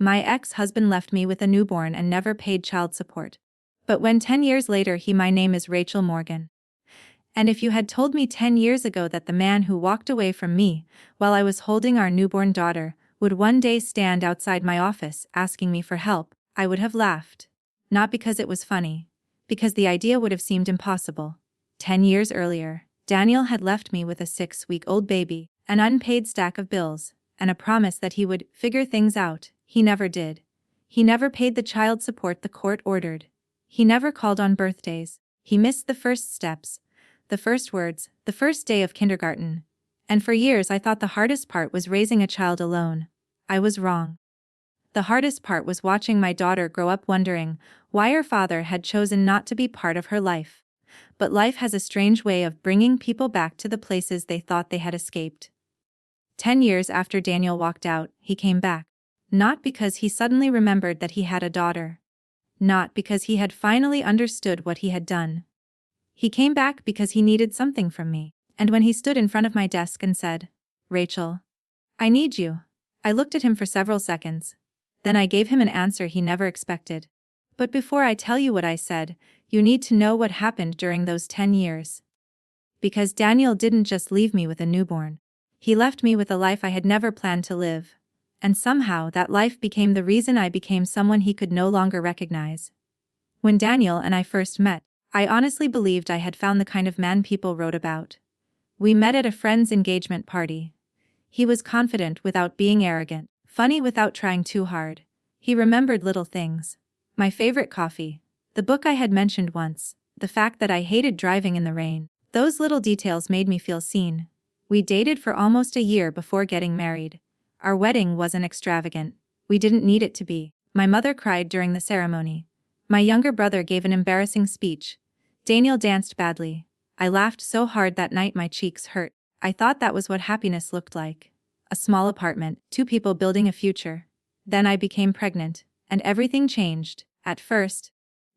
My ex-husband left me with a newborn and never paid child support. But when 10 years later my name is Rachel Morgan. And if you had told me 10 years ago that the man who walked away from me while I was holding our newborn daughter would one day stand outside my office asking me for help, I would have laughed. Not because it was funny, because the idea would have seemed impossible. 10 years earlier, Daniel had left me with a 6-week-old baby, an unpaid stack of bills, and a promise that he would figure things out. He never did. He never paid the child support the court ordered. He never called on birthdays. He missed the first steps, the first words, the first day of kindergarten. And for years I thought the hardest part was raising a child alone. I was wrong. The hardest part was watching my daughter grow up wondering why her father had chosen not to be part of her life. But life has a strange way of bringing people back to the places they thought they had escaped. 10 years after Daniel walked out, he came back. Not because he suddenly remembered that he had a daughter. Not because he had finally understood what he had done. He came back because he needed something from me. And when he stood in front of my desk and said, "Rachel, I need you," I looked at him for several seconds. Then I gave him an answer he never expected. But before I tell you what I said, you need to know what happened during those 10 years. Because Daniel didn't just leave me with a newborn. He left me with a life I had never planned to live. And somehow that life became the reason I became someone he could no longer recognize. When Daniel and I first met, I honestly believed I had found the kind of man people wrote about. We met at a friend's engagement party. He was confident without being arrogant, funny without trying too hard. He remembered little things. My favorite coffee, the book I had mentioned once, the fact that I hated driving in the rain. Those little details made me feel seen. We dated for almost a year before getting married. Our wedding wasn't extravagant. We didn't need it to be. My mother cried during the ceremony. My younger brother gave an embarrassing speech. Daniel danced badly. I laughed so hard that night my cheeks hurt. I thought that was what happiness looked like. A small apartment, 2 people building a future. Then I became pregnant, and everything changed. At first,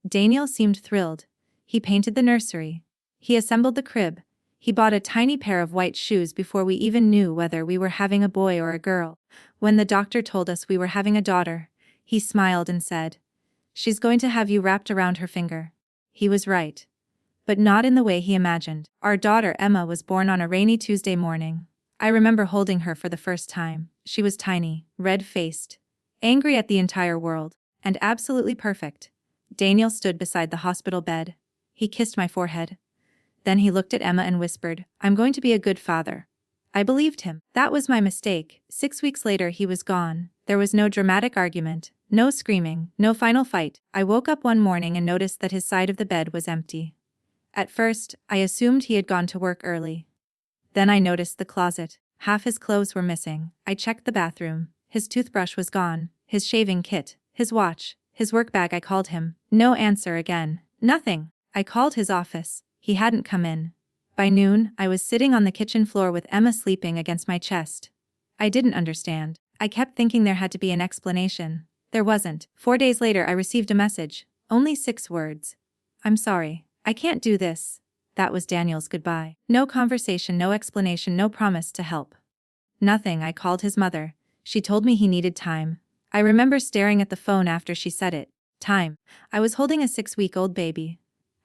Daniel seemed thrilled. He painted the nursery. He assembled the crib. He bought a tiny pair of white shoes before we even knew whether we were having a boy or a girl. When the doctor told us we were having a daughter, he smiled and said, "She's going to have you wrapped around her finger." He was right. But not in the way he imagined. Our daughter Emma was born on a rainy Tuesday morning. I remember holding her for the first time. She was tiny, red-faced, angry at the entire world, and absolutely perfect. Daniel stood beside the hospital bed. He kissed my forehead. Then he looked at Emma and whispered, "I'm going to be a good father." I believed him. That was my mistake. 6 weeks later he was gone. There was no dramatic argument, no screaming, no final fight. I woke up one morning and noticed that his side of the bed was empty. At first, I assumed he had gone to work early. Then I noticed the closet. Half his clothes were missing. I checked the bathroom. His toothbrush was gone, his shaving kit, his watch, his work bag. I called him. No answer again. Nothing. I called his office. He hadn't come in. By noon, I was sitting on the kitchen floor with Emma sleeping against my chest. I didn't understand. I kept thinking there had to be an explanation. There wasn't. 4 days later I received a message. Only 6 words. "I'm sorry. I can't do this." That was Daniel's goodbye. No conversation, no explanation, no promise to help. Nothing. I called his mother. She told me he needed time. I remember staring at the phone after she said it. Time. I was holding a 6-week-old baby.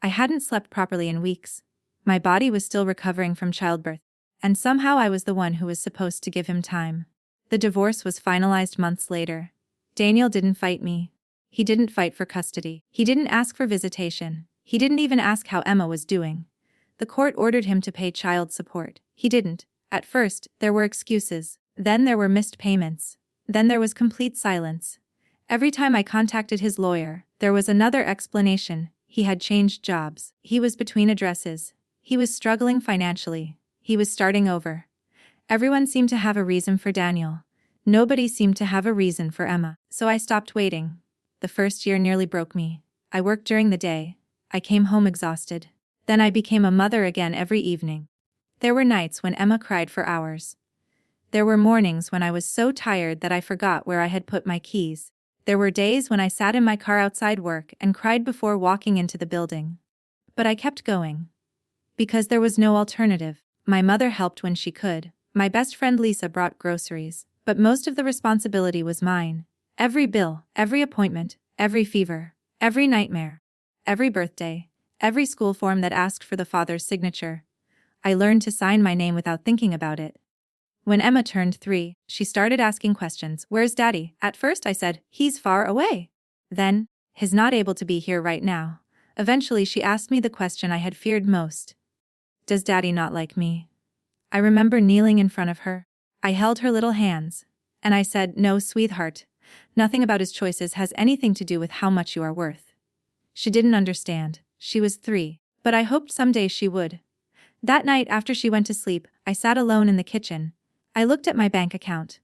I hadn't slept properly in weeks. My body was still recovering from childbirth. And somehow I was the one who was supposed to give him time. The divorce was finalized months later. Daniel didn't fight me. He didn't fight for custody. He didn't ask for visitation. He didn't even ask how Emma was doing. The court ordered him to pay child support. He didn't. At first, there were excuses. Then there were missed payments. Then there was complete silence. Every time I contacted his lawyer, there was another explanation. He had changed jobs. He was between addresses. He was struggling financially. He was starting over. Everyone seemed to have a reason for Daniel. Nobody seemed to have a reason for Emma. So I stopped waiting. The first year nearly broke me. I worked during the day. I came home exhausted. Then I became a mother again every evening. There were nights when Emma cried for hours. There were mornings when I was so tired that I forgot where I had put my keys. There were days when I sat in my car outside work and cried before walking into the building. But I kept going. Because there was no alternative. My mother helped when she could. My best friend Lisa brought groceries. But most of the responsibility was mine. Every bill, every appointment, every fever, every nightmare, every birthday, every school form that asked for the father's signature. I learned to sign my name without thinking about it. When Emma turned 3, she started asking questions. Where's Daddy? At first I said, he's far away. Then, he's not able to be here right now. Eventually she asked me the question I had feared most. Does Daddy not like me? I remember kneeling in front of her. I held her little hands. And I said, no, sweetheart. Nothing about his choices has anything to do with how much you are worth. She didn't understand. She was 3. But I hoped someday she would. That night after she went to sleep, I sat alone in the kitchen. I looked at my bank account.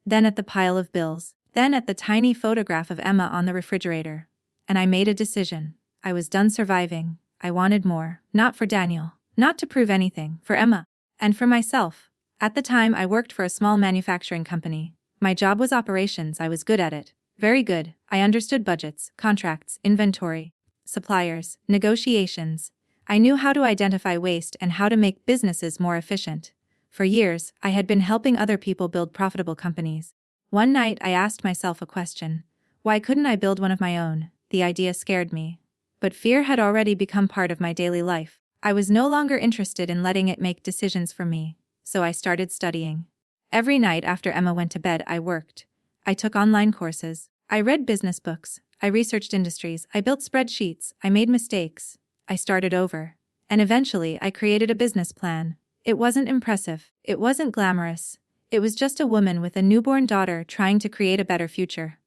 Then at the pile of bills. Then at the tiny photograph of Emma on the refrigerator. And I made a decision. I was done surviving. I wanted more. Not for Daniel. Not to prove anything. For Emma. And for myself. At the time I worked for a small manufacturing company. My job was operations. I was good at it. Very good. I understood budgets, contracts, inventory, suppliers, negotiations. I knew how to identify waste and how to make businesses more efficient. For years, I had been helping other people build profitable companies. One night I asked myself a question. Why couldn't I build one of my own? The idea scared me. But fear had already become part of my daily life. I was no longer interested in letting it make decisions for me. So I started studying. Every night after Emma went to bed I worked. I took online courses. I read business books. I researched industries. I built spreadsheets. I made mistakes. I started over. And eventually I created a business plan. It wasn't impressive. It wasn't glamorous. It was just a woman with a newborn daughter trying to create a better future.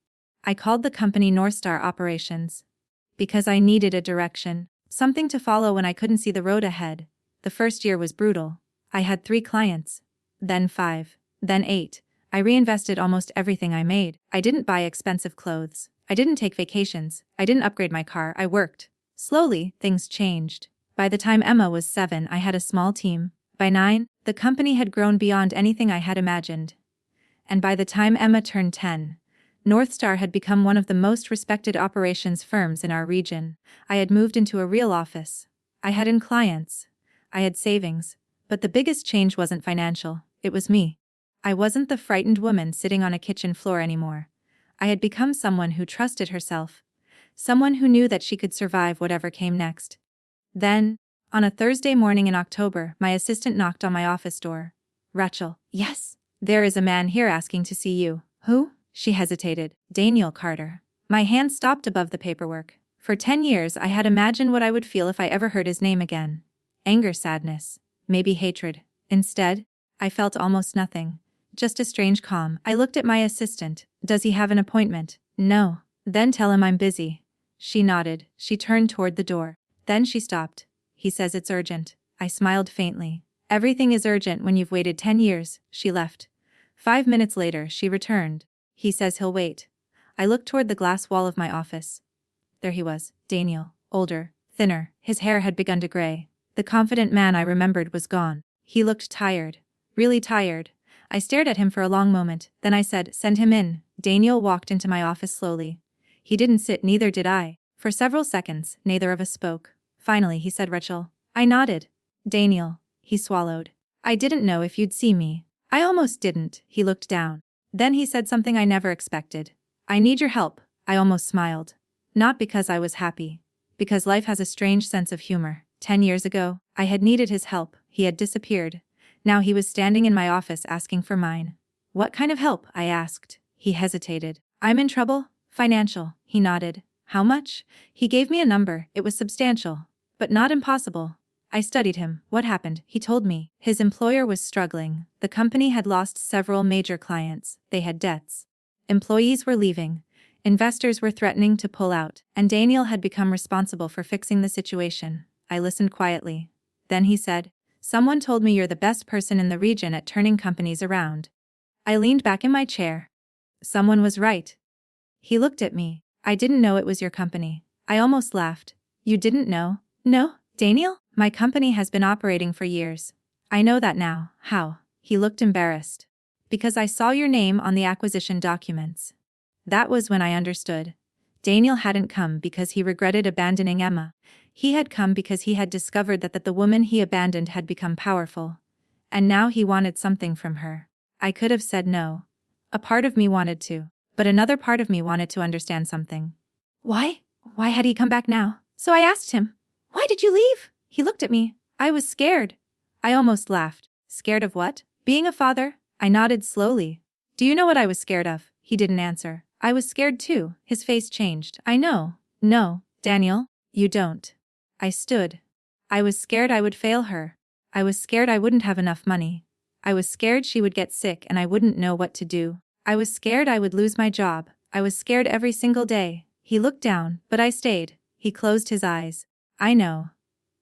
I called the company North Star Operations. Because I needed a direction. Something to follow when I couldn't see the road ahead. The first year was brutal. I had 3 clients. Then 5. Then 8. I reinvested almost everything I made. I didn't buy expensive clothes. I didn't take vacations. I didn't upgrade my car. I worked. Slowly, things changed. By the time Emma was 7, I had a small team. By 9, the company had grown beyond anything I had imagined. And by the time Emma turned 10, North Star had become one of the most respected operations firms in our region. I had moved into a real office. I had in clients. I had savings. But the biggest change wasn't financial. It was me. I wasn't the frightened woman sitting on a kitchen floor anymore. I had become someone who trusted herself. Someone who knew that she could survive whatever came next. Then, on a Thursday morning in October, my assistant knocked on my office door. Rachel. Yes. There is a man here asking to see you. Who? She hesitated. Daniel Carter. My hand stopped above the paperwork. For 10 years I had imagined what I would feel if I ever heard his name again. Anger, sadness, maybe hatred. Instead, I felt almost nothing. Just a strange calm. I looked at my assistant. Does he have an appointment? No. Then tell him I'm busy. She nodded. She turned toward the door. Then she stopped. He says it's urgent. I smiled faintly. Everything is urgent when you've waited 10 years. She left. 5 minutes later, she returned. He says he'll wait. I looked toward the glass wall of my office. There he was, Daniel, older, thinner. His hair had begun to gray. The confident man I remembered was gone. He looked tired. Really tired. I stared at him for a long moment. Then I said, send him in. Daniel walked into my office slowly. He didn't sit, neither did I. For several seconds, neither of us spoke. Finally, he said, Rachel. I nodded. Daniel. He swallowed. I didn't know if you'd see me. I almost didn't. He looked down. Then he said something I never expected. I need your help. I almost smiled. Not because I was happy. Because life has a strange sense of humor. 10 years ago, I had needed his help. He had disappeared. Now he was standing in my office asking for mine. What kind of help? I asked. He hesitated. I'm in trouble? Financial. He nodded. How much? He gave me a number. It was substantial. But not impossible. I studied him. What happened? He told me. His employer was struggling. The company had lost several major clients. They had debts. Employees were leaving. Investors were threatening to pull out. And Daniel had become responsible for fixing the situation. I listened quietly. Then he said, someone told me you're the best person in the region at turning companies around. I leaned back in my chair. Someone was right. He looked at me. I didn't know it was your company. I almost laughed. You didn't know? No, Daniel? My company has been operating for years. I know that now. How? He looked embarrassed. Because I saw your name on the acquisition documents. That was when I understood. Daniel hadn't come because he regretted abandoning Emma. He had come because he had discovered that the woman he abandoned had become powerful. And now he wanted something from her. I could have said no. A part of me wanted to. But another part of me wanted to understand something. Why? Why had he come back now? So I asked him, "Why did you leave?" He looked at me. I was scared. I almost laughed. Scared of what? Being a father? I nodded slowly. Do you know what I was scared of? He didn't answer. I was scared too. His face changed. I know. No, Daniel, you don't. I stood. I was scared I would fail her. I was scared I wouldn't have enough money. I was scared she would get sick and I wouldn't know what to do. I was scared I would lose my job. I was scared every single day. He looked down, but I stayed. He closed his eyes. I know.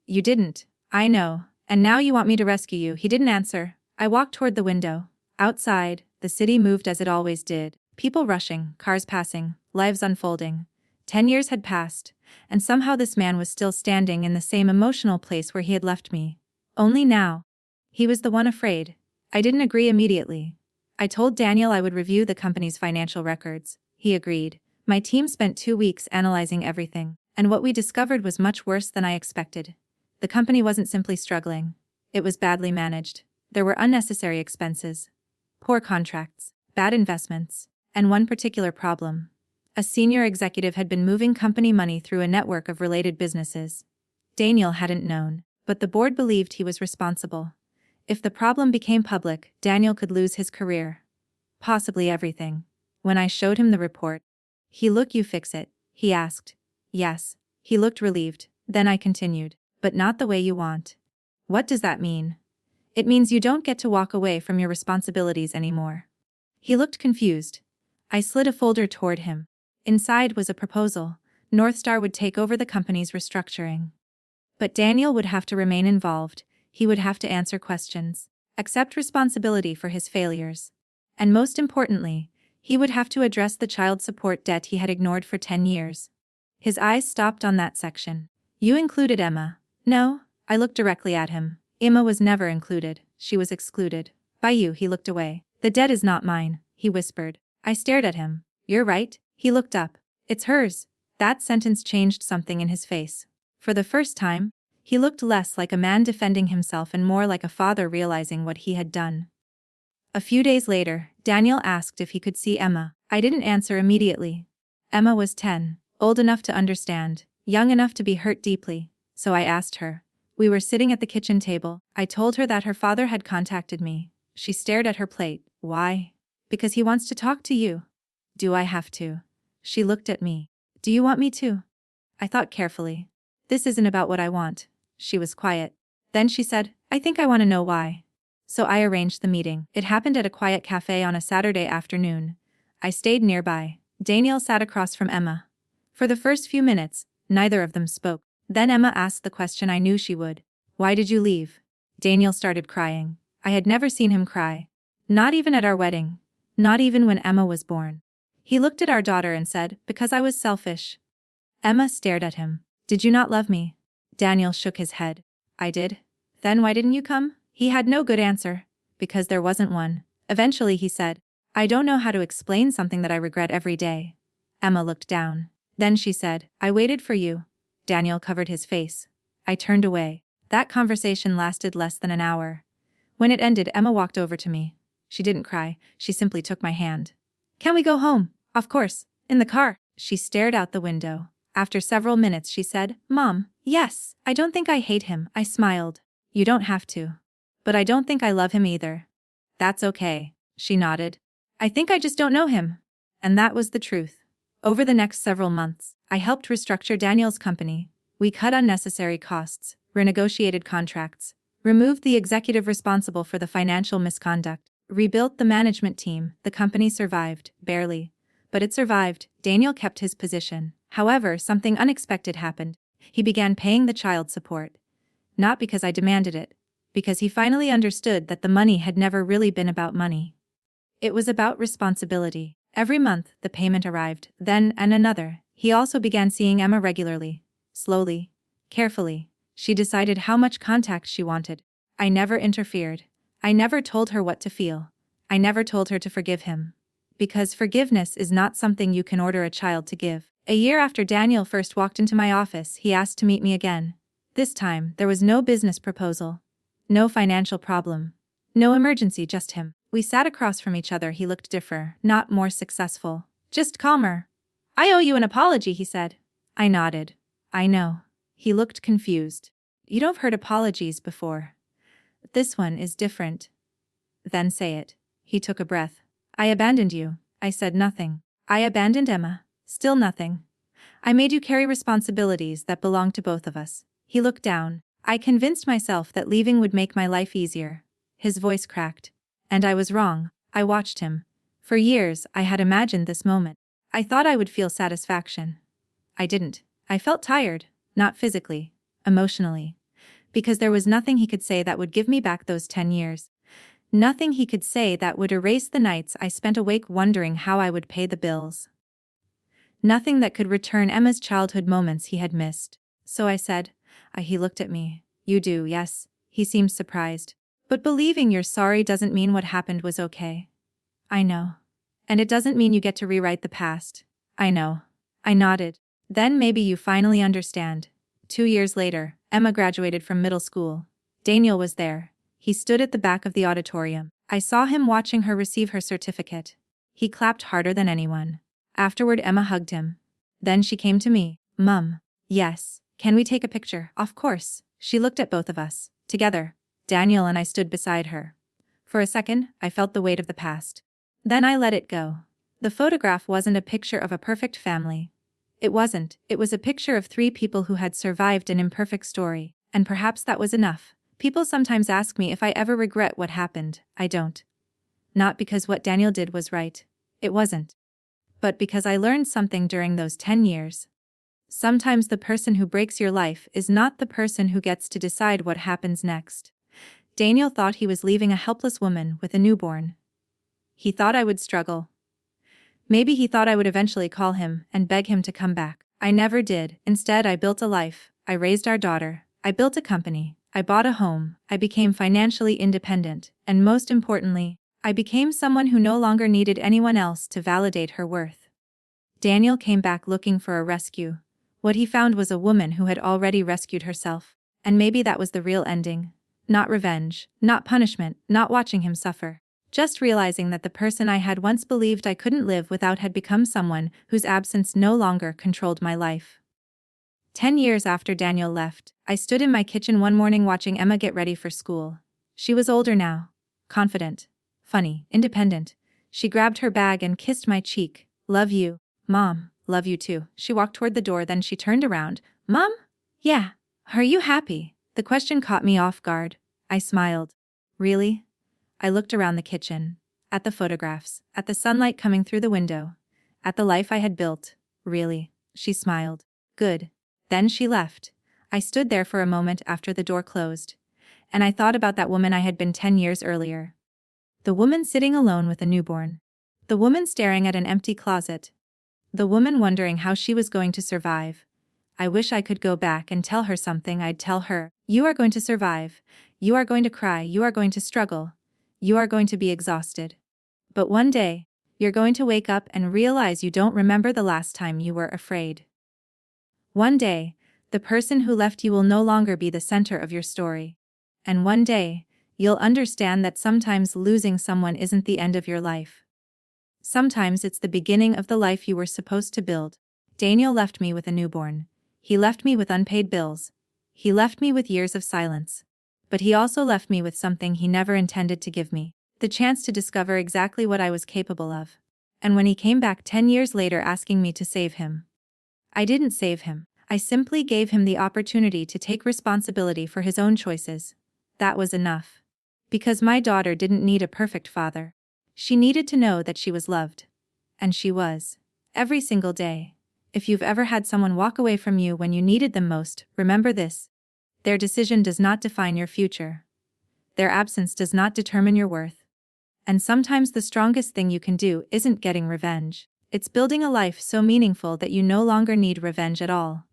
You didn't. I know. And now you want me to rescue you. He didn't answer. I walked toward the window. Outside, the city moved as it always did. People rushing, cars passing, lives unfolding. 10 years had passed, and somehow this man was still standing in the same emotional place where he had left me. Only now. He was the one afraid. I didn't agree immediately. I told Daniel I would review the company's financial records. He agreed. My team spent 2 weeks analyzing everything, and what we discovered was much worse than I expected. The company wasn't simply struggling. It was badly managed. There were unnecessary expenses, poor contracts, bad investments, and one particular problem. A senior executive had been moving company money through a network of related businesses. Daniel hadn't known, but the board believed he was responsible. If the problem became public, Daniel could lose his career. Possibly everything. When I showed him the report, "You fix it?" he asked. Yes. He looked relieved. Then I continued. But not the way you want. What does that mean? It means you don't get to walk away from your responsibilities anymore. He looked confused. I slid a folder toward him. Inside was a proposal. Northstar would take over the company's restructuring. But Daniel would have to remain involved. He would have to answer questions, accept responsibility for his failures. And most importantly, he would have to address the child support debt he had ignored for 10 years. His eyes stopped on that section. You included Emma. No, I looked directly at him. Emma was never included. She was excluded. By you. He looked away. The debt is not mine, he whispered. I stared at him. You're right. He looked up. It's hers. That sentence changed something in his face. For the first time, he looked less like a man defending himself and more like a father realizing what he had done. A few days later, Daniel asked if he could see Emma. I didn't answer immediately. Emma was 10, old enough to understand, young enough to be hurt deeply, so I asked her. We were sitting at the kitchen table. I told her that her father had contacted me. She stared at her plate. Why? Because he wants to talk to you. Do I have to? She looked at me. Do you want me to? I thought carefully. This isn't about what I want. She was quiet. Then she said, I think I want to know why. So I arranged the meeting. It happened at a quiet cafe on a Saturday afternoon. I stayed nearby. Daniel sat across from Emma. For the first few minutes, neither of them spoke. Then Emma asked the question I knew she would. Why did you leave? Daniel started crying. I had never seen him cry. Not even at our wedding. Not even when Emma was born. He looked at our daughter and said, because I was selfish. Emma stared at him. Did you not love me? Daniel shook his head. I did. Then why didn't you come? He had no good answer. Because there wasn't one. Eventually he said, I don't know how to explain something that I regret every day. Emma looked down. Then she said, I waited for you. Daniel covered his face. I turned away. That conversation lasted less than an hour. When it ended, Emma walked over to me. She didn't cry, she simply took my hand. Can we go home? Of course. In the car. She stared out the window. After several minutes she said, Mom, yes, I don't think I hate him. I smiled. You don't have to. But I don't think I love him either. That's okay. She nodded. I think I just don't know him. And that was the truth. Over the next several months, I helped restructure Daniel's company. We cut unnecessary costs, renegotiated contracts, removed the executive responsible for the financial misconduct, rebuilt the management team. The company survived, barely. But it survived. Daniel kept his position. However, something unexpected happened. He began paying the child support. Not because I demanded it. Because he finally understood that the money had never really been about money. It was about responsibility. Every month, the payment arrived, then and another. He also began seeing Emma regularly. Slowly. Carefully. She decided how much contact she wanted. I never interfered. I never told her what to feel. I never told her to forgive him. Because forgiveness is not something you can order a child to give. A year after Daniel first walked into my office, he asked to meet me again. This time, there was no business proposal. No financial problem. No emergency, just him. We sat across from each other. He looked different, not more successful. Just calmer. I owe you an apology, he said. I nodded. I know. He looked confused. You don't have heard apologies before. This one is different. Then say it. He took a breath. I abandoned you. I said nothing. I abandoned Emma. Still nothing. I made you carry responsibilities that belong to both of us. He looked down. I convinced myself that leaving would make my life easier. His voice cracked. And I was wrong. I watched him. For years, I had imagined this moment. I thought I would feel satisfaction. I didn't. I felt tired. Not physically. Emotionally. Because there was nothing he could say that would give me back those 10 years. Nothing he could say that would erase the nights I spent awake wondering how I would pay the bills. Nothing that could return Emma's childhood moments he had missed. So I said, he looked at me. You do, yes. He seemed surprised. But believing you're sorry doesn't mean what happened was okay. I know. And it doesn't mean you get to rewrite the past. I know. I nodded. Then maybe you finally understand. 2 years later, Emma graduated from middle school. Daniel was there. He stood at the back of the auditorium. I saw him watching her receive her certificate. He clapped harder than anyone. Afterward, Emma hugged him. Then she came to me. Mum. Yes. Can we take a picture? Of course. She looked at both of us. Together. Daniel and I stood beside her. For a second, I felt the weight of the past. Then I let it go. The photograph wasn't a picture of a perfect family. It wasn't. It was a picture of 3 people who had survived an imperfect story, and perhaps that was enough. People sometimes ask me if I ever regret what happened. I don't. Not because what Daniel did was right. It wasn't. But because I learned something during those 10 years. Sometimes the person who breaks your life is not the person who gets to decide what happens next. Daniel thought he was leaving a helpless woman with a newborn. He thought I would struggle. Maybe he thought I would eventually call him and beg him to come back. I never did. Instead, I built a life. I raised our daughter. I built a company. I bought a home. I became financially independent. And most importantly, I became someone who no longer needed anyone else to validate her worth. Daniel came back looking for a rescue. What he found was a woman who had already rescued herself. And maybe that was the real ending. Not revenge, not punishment, not watching him suffer. Just realizing that the person I had once believed I couldn't live without had become someone whose absence no longer controlled my life. 10 years after Daniel left, I stood in my kitchen one morning watching Emma get ready for school. She was older now. Confident. Funny. Independent. She grabbed her bag and kissed my cheek. Love you, Mom. Love you too. She walked toward the door, then she turned around. Mom? Yeah. Are you happy? The question caught me off guard. I smiled. Really? I looked around the kitchen. At the photographs. At the sunlight coming through the window. At the life I had built. Really? She smiled. Good. Then she left. I stood there for a moment after the door closed. And I thought about that woman I had been 10 years earlier. The woman sitting alone with a newborn. The woman staring at an empty closet. The woman wondering how she was going to survive. I wish I could go back and tell her something. I'd tell her, you are going to survive. You are going to cry. You are going to struggle. You are going to be exhausted. But one day, you're going to wake up and realize you don't remember the last time you were afraid. One day, the person who left you will no longer be the center of your story. And one day, you'll understand that sometimes losing someone isn't the end of your life. Sometimes it's the beginning of the life you were supposed to build. Daniel left me with a newborn. He left me with unpaid bills. He left me with years of silence. But he also left me with something he never intended to give me, the chance to discover exactly what I was capable of. And when he came back 10 years later asking me to save him, I didn't save him. I simply gave him the opportunity to take responsibility for his own choices. That was enough. Because my daughter didn't need a perfect father. She needed to know that she was loved. And she was. Every single day. If you've ever had someone walk away from you when you needed them most, remember this. Their decision does not define your future. Their absence does not determine your worth. And sometimes the strongest thing you can do isn't getting revenge. It's building a life so meaningful that you no longer need revenge at all.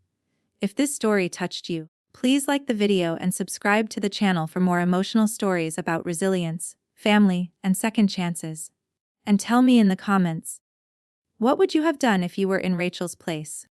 If this story touched you, please like the video and subscribe to the channel for more emotional stories about resilience, family, and second chances. And tell me in the comments, what would you have done if you were in Rachel's place?